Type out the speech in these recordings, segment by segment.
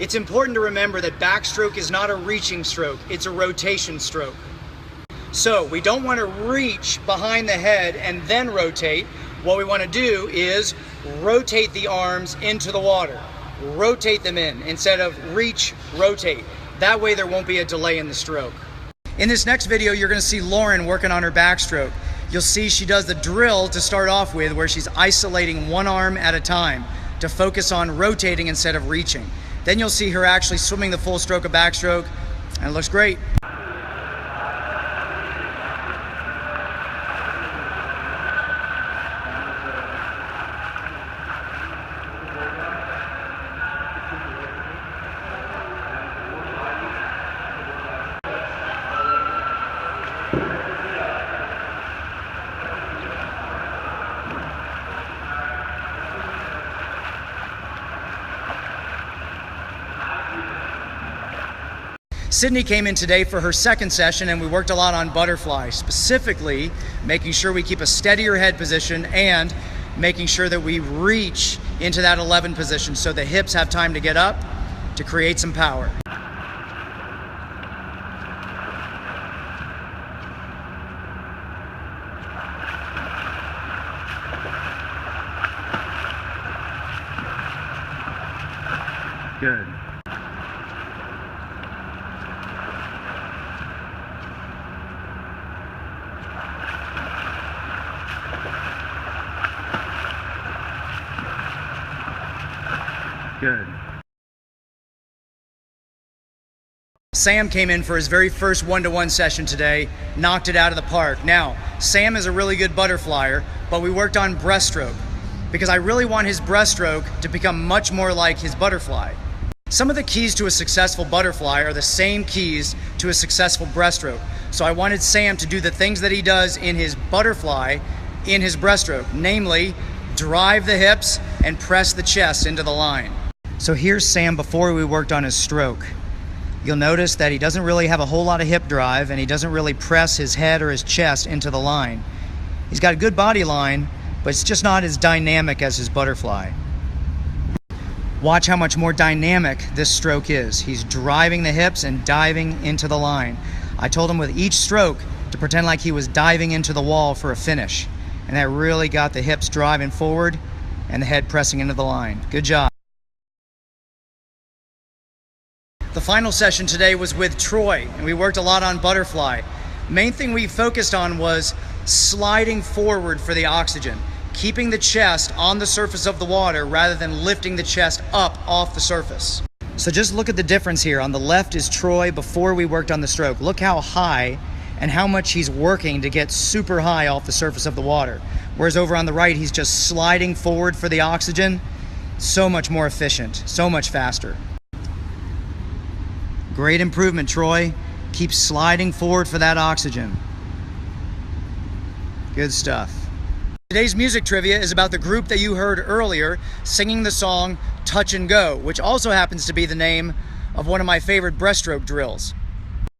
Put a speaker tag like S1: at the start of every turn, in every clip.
S1: It's important to remember that backstroke is not a reaching stroke, it's a rotation stroke. So we don't want to reach behind the head and then rotate. What we want to do is rotate the arms into the water. Rotate them in instead of reach, rotate. That way there won't be a delay in the stroke. In this next video, you're going to see Lauren working on her backstroke. You'll see she does the drill to start off with, where she's isolating one arm at a time to focus on rotating instead of reaching. Then you'll see her actually swimming the full stroke of backstroke, and it looks great. Sydney came in today for her second session, and we worked a lot on butterfly, specifically making sure we keep a steadier head position and making sure that we reach into that 11 position so the hips have time to get up to create some power. Good. Good. Sam came in for his very first one-to-one session today, knocked it out of the park. Now, Sam is a really good butterflyer, but we worked on breaststroke because I really want his breaststroke to become much more like his butterfly. Some of the keys to a successful butterfly are the same keys to a successful breaststroke. So I wanted Sam to do the things that he does in his butterfly in his breaststroke, namely drive the hips and press the chest into the line. So here's Sam before we worked on his stroke. You'll notice that he doesn't really have a whole lot of hip drive, and he doesn't really press his head or his chest into the line. He's got a good body line, but it's just not as dynamic as his butterfly. Watch how much more dynamic this stroke is. He's driving the hips and diving into the line. I told him with each stroke to pretend like he was diving into the wall for a finish, and that really got the hips driving forward and the head pressing into the line. Good job. The final session today was with Troy, and we worked a lot on butterfly. Main thing we focused on was sliding forward for the oxygen, keeping the chest on the surface of the water rather than lifting the chest up off the surface. So just look at the difference here. On the left is Troy before we worked on the stroke. Look how high and how much he's working to get super high off the surface of the water. Whereas over on the right, he's just sliding forward for the oxygen. So much more efficient, so much faster. Great improvement, Troy. Keep sliding forward for that oxygen. Good stuff. Today's music trivia is about the group that you heard earlier singing the song Touch and Go, which also happens to be the name of one of my favorite breaststroke drills.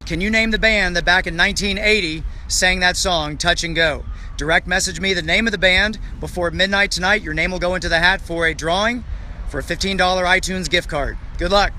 S1: Can you name the band that back in 1980 sang that song, Touch and Go? Direct message me the name of the band before midnight tonight. Your name will go into the hat for a drawing for a $15 iTunes gift card. Good luck.